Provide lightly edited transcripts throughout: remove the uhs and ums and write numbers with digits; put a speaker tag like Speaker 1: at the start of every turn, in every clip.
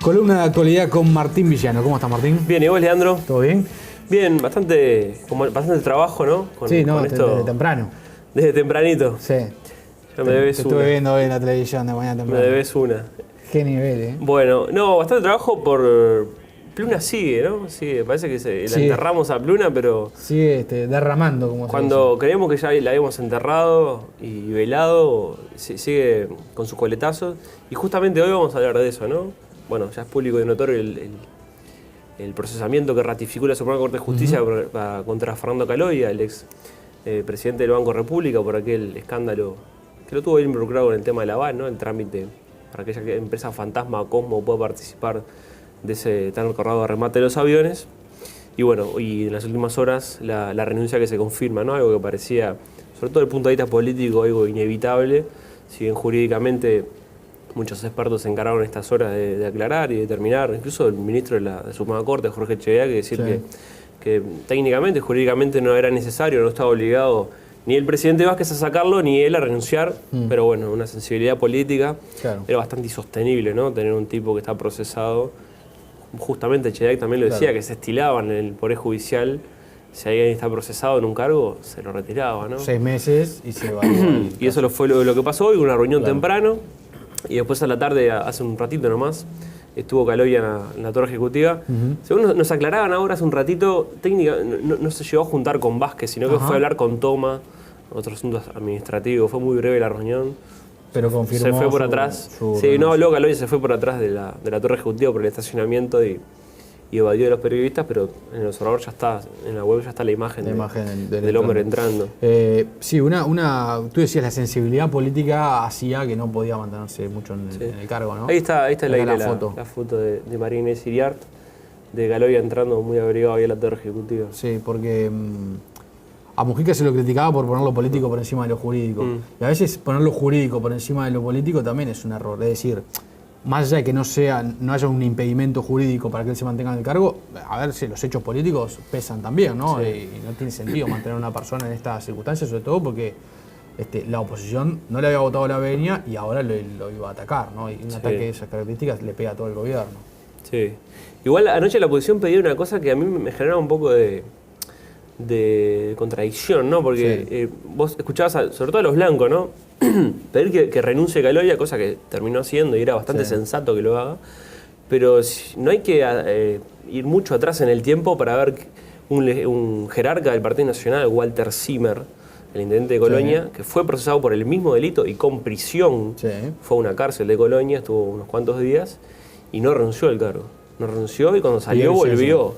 Speaker 1: Columna de actualidad con Martín Villano. ¿Cómo estás, Martín?
Speaker 2: Bien, ¿y vos, Leandro?
Speaker 1: ¿Todo bien?
Speaker 2: Bien, bastante trabajo, ¿no?
Speaker 1: Desde temprano.
Speaker 2: Desde tempranito.
Speaker 1: Sí.
Speaker 2: Ya me debes
Speaker 1: te
Speaker 2: una.
Speaker 1: estuve viendo hoy en la televisión de mañana temprano.
Speaker 2: Me debes una.
Speaker 1: Qué nivel, ¿eh?
Speaker 2: Bueno, no, bastante trabajo por... Pluna sigue, ¿no? Sigue, parece que la enterramos a Pluna, pero...
Speaker 1: Sigue derramando, como
Speaker 2: cuando
Speaker 1: se dice.
Speaker 2: creemos que ya la habíamos enterrado y velado, sigue con sus coletazos. Y justamente hoy vamos a hablar de eso, ¿no? Bueno, ya es público y notorio el procesamiento que ratificó la Suprema Corte de Justicia contra Fernando Caloia, el ex presidente del Banco República, por aquel escándalo que lo tuvo bien involucrado en el tema de la VAL, ¿no? El trámite para aquella empresa fantasma Cosmo pueda participar de ese tan recordado remate de los aviones. Y bueno, y en las últimas horas la renuncia que se confirma, ¿no? Algo que parecía, sobre todo desde el punto de vista político, algo inevitable, si bien jurídicamente muchos expertos se encargaron estas horas de aclarar y determinar, incluso el ministro de la Suprema Corte, Jorge Echeverría, que decir que técnicamente, jurídicamente no era necesario, no estaba obligado ni el presidente Vázquez a sacarlo, ni él a renunciar, pero bueno, una sensibilidad política. Claro. Era bastante insostenible, ¿no? Tener un tipo que está procesado. Justamente Echeverría también lo decía, que se estilaban en el Poder Judicial. Si alguien está procesado en un cargo, se lo retiraba, ¿no?
Speaker 1: 6 meses y se va.
Speaker 2: Y eso fue lo que pasó hoy, una reunión temprano. Y después a la tarde, hace un ratito nomás, estuvo Caloia en la Torre Ejecutiva. Según nos aclaraban ahora hace un ratito, técnica no se llegó a juntar con Vázquez, sino que fue a hablar con Toma, otros asuntos administrativos. Fue muy breve la reunión.
Speaker 1: Pero confirmó.
Speaker 2: Se fue por atrás. Sí, no habló Caloia, se fue por atrás de la Torre Ejecutiva por el estacionamiento y evadió de los periodistas, pero en el observador ya está, en la web ya está la imagen del hombre entrando.
Speaker 1: Sí, tú decías la sensibilidad política hacía que no podía mantenerse mucho en el cargo, ¿no?
Speaker 2: Ahí está la foto de María Inés Iriart, de Caloia entrando muy abrigado ahí a la Torre Ejecutiva.
Speaker 1: Sí, porque a Mujica se lo criticaba por poner lo político por encima de lo jurídico. Y a veces poner lo jurídico por encima de lo político también es un error. Es decir, más allá de que no haya un impedimento jurídico para que él se mantenga en el cargo, a ver si los hechos políticos pesan también, ¿no?
Speaker 2: Sí.
Speaker 1: Y no tiene sentido mantener a una persona en estas circunstancias, sobre todo porque la oposición no le había votado la venia y ahora lo iba a atacar, ¿no? Y un ataque de esas características le pega a todo el gobierno.
Speaker 2: Sí. Igual anoche la oposición pedía una cosa que a mí me generaba un poco de contradicción, ¿no? Porque vos escuchabas, sobre todo a los blancos, ¿no? Pedir que renuncie Caloia, cosa que terminó haciendo y era bastante sensato que lo haga, pero no hay que ir mucho atrás en el tiempo para ver un jerarca del Partido Nacional, Walter Zimmer, el intendente de Colonia, que fue procesado por el mismo delito y con prisión, fue a una cárcel de Colonia, estuvo unos cuantos días y no renunció al cargo. No renunció y cuando salió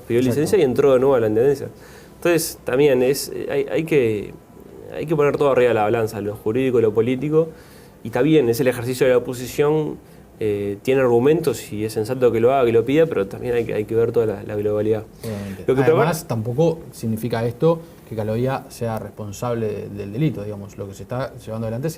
Speaker 2: pidió licencia y entró de nuevo a la intendencia. Entonces también hay que poner todo arriba de la balanza, lo jurídico y lo político, y está bien, es el ejercicio de la oposición, tiene argumentos y es sensato que lo haga, que lo pida, pero también hay que ver toda la globalidad.
Speaker 1: Además, tampoco significa esto que Caloia sea responsable del delito, digamos. Lo que se está llevando adelante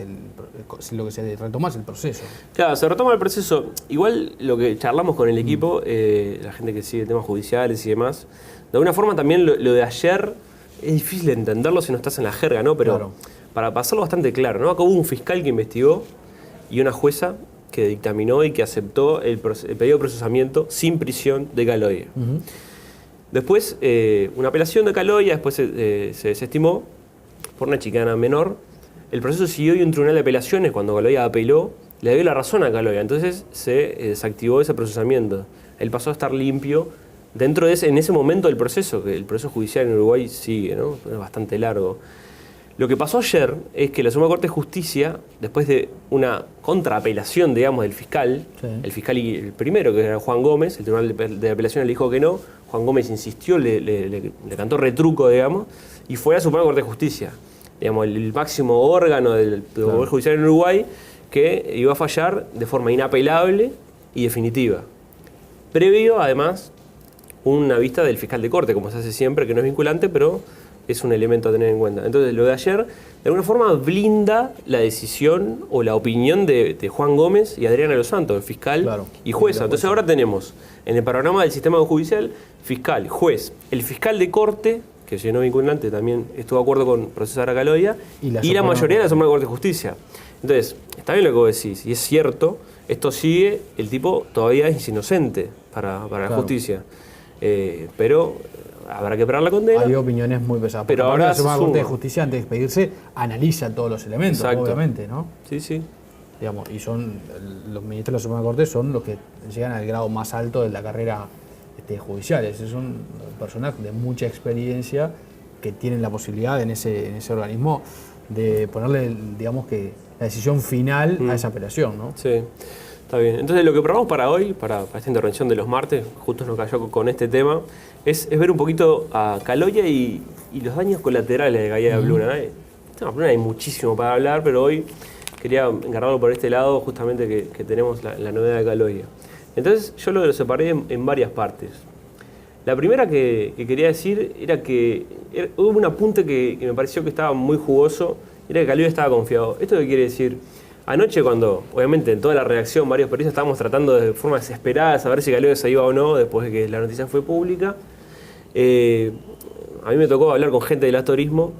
Speaker 1: lo que se retoma es el proceso.
Speaker 2: Claro, se retoma el proceso. Igual lo que charlamos con el equipo, la gente que sigue temas judiciales y demás, de alguna forma también lo de ayer es difícil de entenderlo si no estás en la jerga, ¿no? Pero para pasarlo bastante claro, ¿no? Acá hubo un fiscal que investigó y una jueza que dictaminó y que aceptó el pedido de procesamiento sin prisión de Caloia. Después, una apelación de Caloia, después se desestimó por una chicana menor. El proceso siguió y un tribunal de apelaciones, cuando Caloia apeló, le dio la razón a Caloia. Entonces se desactivó ese procesamiento. Él pasó a estar limpio dentro de en ese momento del proceso, que el proceso judicial en Uruguay sigue, ¿no? Es bastante largo. Lo que pasó ayer es que la Suprema Corte de Justicia, después de una contraapelación, digamos, del fiscal, el fiscal el primero, que era Juan Gómez, el Tribunal de Apelaciones le dijo que no, Juan Gómez insistió, le cantó retruco, digamos, y fue a la Suprema Corte de Justicia, digamos, el máximo órgano del Poder Judicial en Uruguay, que iba a fallar de forma inapelable y definitiva. Previo, además, una vista del fiscal de corte, como se hace siempre, que no es vinculante, pero es un elemento a tener en cuenta. Entonces, lo de ayer, de alguna forma, blinda la decisión o la opinión de Juan Gómez y Adriana Los Santos, el fiscal y jueza. Entonces, ahora tenemos, en el panorama del sistema judicial, fiscal, juez, el fiscal de corte, que si no vinculante también estuvo de acuerdo con procesar a Caloia, y la mayoría de la Suprema Corte de Justicia. Entonces, está bien lo que vos decís, y es cierto, esto sigue, el tipo todavía es inocente para la justicia. Pero habrá que esperar la condena.
Speaker 1: Hay opiniones muy pesadas.
Speaker 2: Pero ahora
Speaker 1: la Suprema Corte de Justicia, antes de expedirse, analiza todos los elementos, obviamente, ¿no?
Speaker 2: Sí.
Speaker 1: Digamos, y los ministros de la Suprema Corte son los que llegan al grado más alto de la carrera judicial. Son personas de mucha experiencia que tienen la posibilidad en ese organismo de ponerle, digamos, que la decisión final a esa apelación, ¿no?
Speaker 2: Sí, está bien. Entonces lo que probamos para hoy, para esta intervención de los martes, justo nos cayó con este tema, es ver un poquito a Caloia y los daños colaterales de caída de Pluna. Hay muchísimo para hablar, pero hoy quería encargarlo por este lado, justamente que tenemos la novedad de Caloia. Entonces yo lo separé en varias partes. La primera que quería decir era que hubo un apunte que me pareció que estaba muy jugoso, era que Caloia estaba confiado. ¿Esto qué quiere decir? Anoche cuando, obviamente, en toda la redacción, varios periodistas estábamos tratando de forma desesperada de saber si Caloia se iba o no después de que la noticia fue pública, a mí me tocó hablar con gente del astorismo,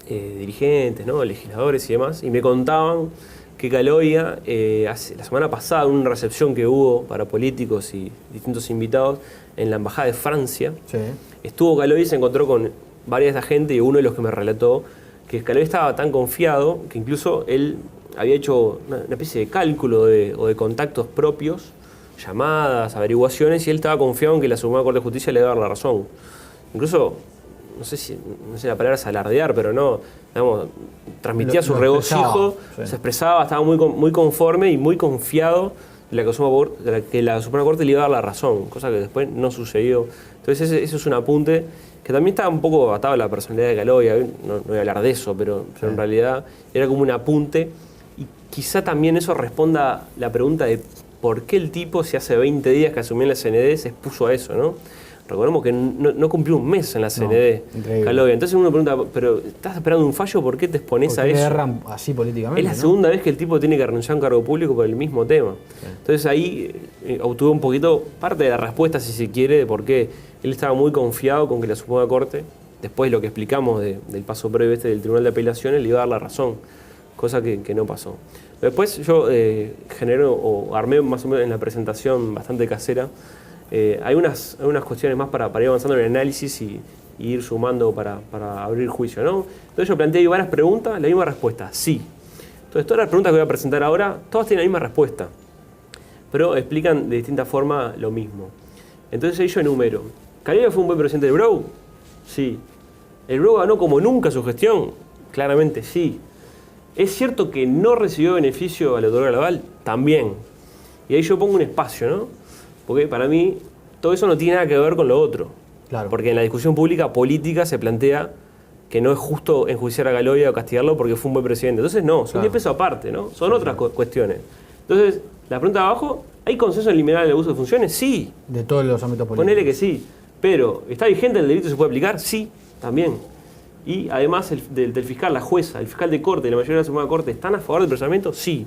Speaker 2: dirigentes, ¿no? Legisladores y demás, y me contaban que Caloia, la semana pasada, en una recepción que hubo para políticos y distintos invitados en la Embajada de Francia, estuvo Caloia y se encontró con varias de esa gente, y uno de los que me relató que Caloia estaba tan confiado que incluso él había hecho una especie de cálculo o de contactos propios, llamadas, averiguaciones, y él estaba confiado en que la Suprema Corte de Justicia le iba a dar la razón. Incluso, no sé la palabra es alardear, pero no, digamos, transmitía su regocijo, se expresaba, estaba muy conforme y muy confiado de que la Suprema Corte le iba a dar la razón, cosa que después no sucedió. Entonces eso es un apunte que también estaba un poco atado a la personalidad de Caloia. No voy a hablar de eso, pero en realidad era como un apunte, y quizá también eso responda a la pregunta de por qué el tipo, si hace 20 días que asumió en la CND, se expuso a eso, ¿no? Recordemos que no cumplió un mes en la CND, Caloia. Entonces uno pregunta, pero ¿estás esperando un fallo? ¿Por qué te expones a eso?
Speaker 1: ¿Por qué agarran así políticamente?
Speaker 2: Es la segunda vez que el tipo tiene que renunciar a un cargo público por el mismo tema. Entonces ahí obtuve un poquito parte de la respuesta, si se quiere, de por qué él estaba muy confiado con que la Suprema Corte, después de lo que explicamos del paso previo del Tribunal de Apelaciones, le iba a dar la razón, cosa que no pasó. Después yo armé más o menos en la presentación bastante casera. Hay unas cuestiones más para ir avanzando en el análisis y ir sumando para abrir juicio, ¿no? Entonces yo planteé varias preguntas, la misma respuesta, sí. Entonces todas las preguntas que voy a presentar ahora, todas tienen la misma respuesta, pero explican de distinta forma lo mismo. Entonces ahí yo enumero. ¿Caloia fue un buen presidente del BROU? Sí. ¿El BROU ganó como nunca su gestión? Claramente sí. ¿Es cierto que no recibió beneficio al otorgar el aval? También. Y ahí yo pongo un espacio, ¿no? Porque para mí todo eso no tiene nada que ver con lo otro.
Speaker 1: Claro.
Speaker 2: Porque en la discusión política se plantea que no es justo enjuiciar a Caloia o castigarlo porque fue un buen presidente. Entonces no, son 10 pesos aparte, ¿no? Son otras cuestiones. Entonces, la pregunta de abajo, ¿hay consenso en eliminar el abuso de funciones? Sí.
Speaker 1: De todos los ámbitos políticos.
Speaker 2: Ponele que sí. Pero, ¿está vigente el delito y se puede aplicar? Sí, también. Y además del fiscal, la jueza, el fiscal de corte y la mayoría de la Suprema Corte, ¿están a favor del procesamiento? Sí.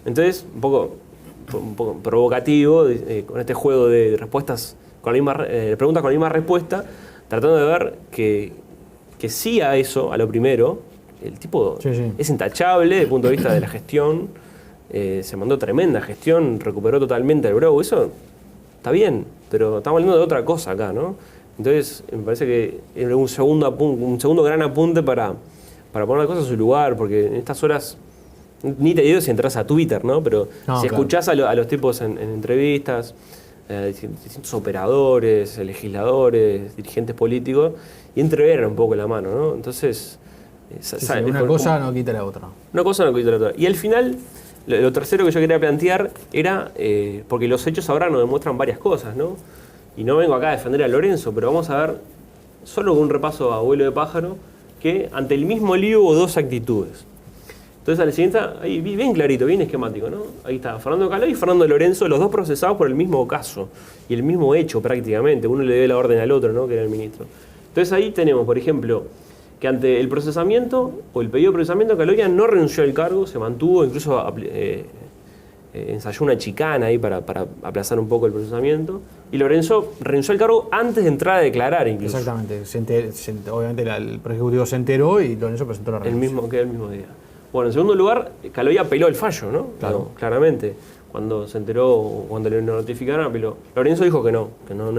Speaker 2: Entonces, un poco provocativo con este juego de respuestas con la misma preguntas con la misma respuesta, tratando de ver que sí a eso, a lo primero. El tipo es intachable desde el punto de vista de la gestión, se mandó tremenda gestión, recuperó totalmente el BROU, eso está bien, pero estamos hablando de otra cosa acá, ¿no? Entonces me parece que es un segundo gran apunte para poner las cosas en su lugar, porque en estas horas ni te digo si entras a Twitter, ¿no? Pero si escuchás a los tipos en entrevistas, distintos operadores, legisladores, dirigentes políticos, y entreveran un poco la mano, ¿no? Entonces,
Speaker 1: una cosa no quita la otra.
Speaker 2: Una cosa no quita la otra. Y al final, lo tercero que yo quería plantear era, porque los hechos ahora nos demuestran varias cosas, ¿no? Y no vengo acá a defender a Lorenzo, pero vamos a ver, solo con un repaso a vuelo de pájaro, que ante el mismo lío hubo dos actitudes. Entonces a la siguiente, ahí bien clarito, bien esquemático, ¿no? Ahí está, Fernando Caloia y Fernando Lorenzo, los dos procesados por el mismo caso y el mismo hecho prácticamente. Uno le dio la orden al otro, ¿no? Que era el ministro. Entonces ahí tenemos, por ejemplo, que ante el procesamiento o el pedido de procesamiento, Caloia no renunció al cargo, se mantuvo, incluso ensayó una chicana ahí para aplazar un poco el procesamiento. Y Lorenzo renunció al cargo antes de entrar a declarar incluso.
Speaker 1: Exactamente. Obviamente el Poder Ejecutivo se enteró y Lorenzo presentó la renuncia.
Speaker 2: El mismo día. Bueno, en segundo lugar, Caloya apeló el fallo, ¿no?
Speaker 1: Claro.
Speaker 2: No, claramente. Cuando se enteró, cuando le notificaron, apeló. Lorenzo dijo que no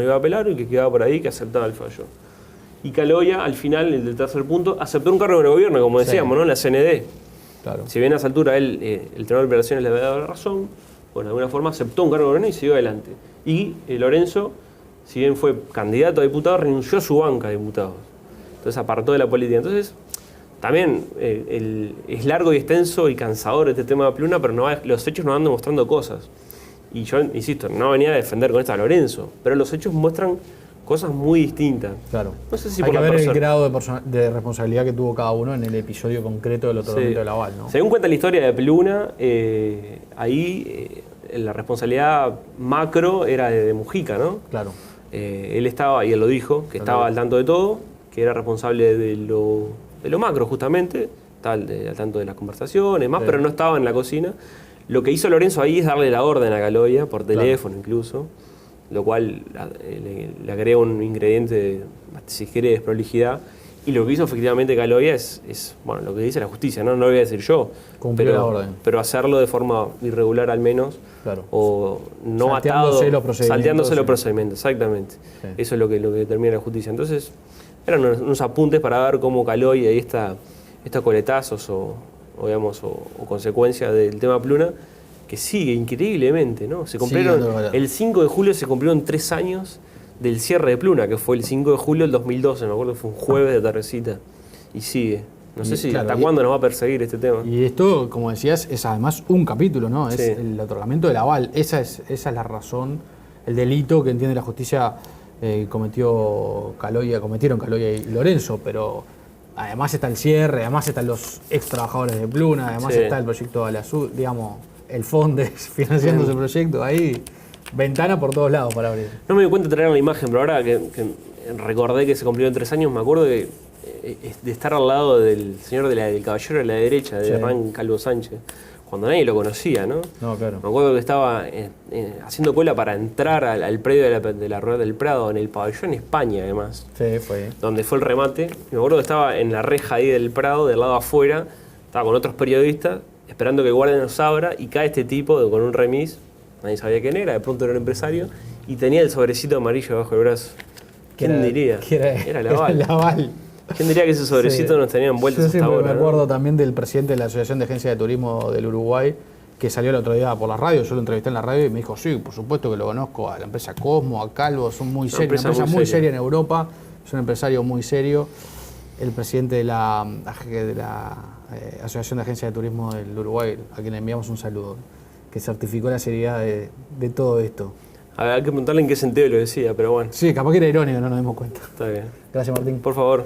Speaker 2: iba a apelar y que quedaba por ahí, que aceptaba el fallo. Y Caloya, al final, el del tercer punto, aceptó un cargo en el gobierno, como decíamos, ¿no? La CND.
Speaker 1: Claro.
Speaker 2: Si bien a esa altura el Tribunal de Operaciones le había dado la razón, bueno, de alguna forma aceptó un cargo de gobierno y siguió adelante. Y Lorenzo, si bien fue candidato a diputado, renunció a su banca de diputados. Entonces apartó de la política. Entonces, también es largo y extenso y cansador este tema de Pluna, pero los hechos nos van demostrando cosas. Y yo, insisto, no venía a defender con esto a Lorenzo, pero los hechos muestran cosas muy distintas.
Speaker 1: Claro.
Speaker 2: No sé si
Speaker 1: hay
Speaker 2: por
Speaker 1: que
Speaker 2: la
Speaker 1: ver el
Speaker 2: persona.
Speaker 1: grado de responsabilidad que tuvo cada uno en el episodio concreto del otorgamiento del aval, ¿no?
Speaker 2: Según cuenta la historia de Pluna, la responsabilidad macro era de Mujica, ¿no?
Speaker 1: Claro.
Speaker 2: Él estaba, y él lo dijo, que estaba al tanto de todo, que era responsable de lo macro justamente, estaba al tanto de las conversaciones, más, pero no estaba en la cocina. Lo que hizo Lorenzo ahí es darle la orden a Caloya, por teléfono incluso, lo cual le agrega un ingrediente, si quiere, de desprolijidad. Y lo que hizo efectivamente Caloya es bueno, lo que dice la justicia, no lo voy a decir yo,
Speaker 1: Cumplió la orden.
Speaker 2: pero hacerlo de forma irregular al menos,
Speaker 1: Claro.
Speaker 2: o no
Speaker 1: Salteándose
Speaker 2: atado,
Speaker 1: los procedimientos,
Speaker 2: salteándose los
Speaker 1: sí.
Speaker 2: procedimientos, exactamente.
Speaker 1: Sí.
Speaker 2: Eso es lo que determina la justicia. Entonces, eran unos apuntes para ver cómo Caloya y estos coletazos o consecuencias del tema Pluna, que sigue increíblemente, ¿no? El 5 de julio se cumplieron 3 años del cierre de Pluna, que fue el 5 de julio del 2012, me acuerdo que fue un jueves de tardecita, y sigue. No sé hasta cuándo nos va a perseguir este tema.
Speaker 1: Y esto, como decías, es además un capítulo, ¿no? Es
Speaker 2: Sí.
Speaker 1: el otorgamiento del aval. Esa es la razón, el delito que entiende la justicia cometieron Caloya y Lorenzo, pero además está el cierre, además están los ex trabajadores de Pluna, además está el proyecto Alasur, digamos, el Fondes financiando ese proyecto, ahí ventana por todos lados para abrir.
Speaker 2: No me di cuenta de traer la imagen, pero ahora que recordé que se cumplieron 3 años, me acuerdo de estar al lado del señor del caballero de la derecha, de Hernán Calvo Sánchez, cuando nadie lo conocía, ¿no?
Speaker 1: No, claro.
Speaker 2: Me acuerdo que estaba haciendo cola para entrar al predio de la Rueda del Prado, en el pabellón España, además.
Speaker 1: Sí, fue.
Speaker 2: Donde fue el remate. Me acuerdo que estaba en la reja ahí del Prado, del lado afuera, estaba con otros periodistas, esperando que el guardia nos abra, y cae este tipo con un remis, nadie sabía quién era, de pronto era un empresario, y tenía el sobrecito amarillo bajo el brazo. ¿Quién diría? Era el aval. ¿Quién diría que ese sobrecito nos tenía envueltos hasta ahora?
Speaker 1: Yo siempre me acuerdo también del presidente de la Asociación de Agencias de Turismo del Uruguay, que salió el otro día por la radio, yo lo entrevisté en la radio y me dijo, sí, por supuesto que lo conozco, a la empresa Cosmo, a Calvo, son muy serios, una empresa muy seria en Europa, es un empresario muy serio. El presidente de la Asociación de Agencias de Turismo del Uruguay, a quien le enviamos un saludo, que certificó la seriedad de todo esto.
Speaker 2: Hay que preguntarle en qué sentido lo decía, pero bueno.
Speaker 1: Sí, capaz que era irónico, no nos dimos cuenta.
Speaker 2: Está bien.
Speaker 1: Gracias, Martín.
Speaker 2: Por favor.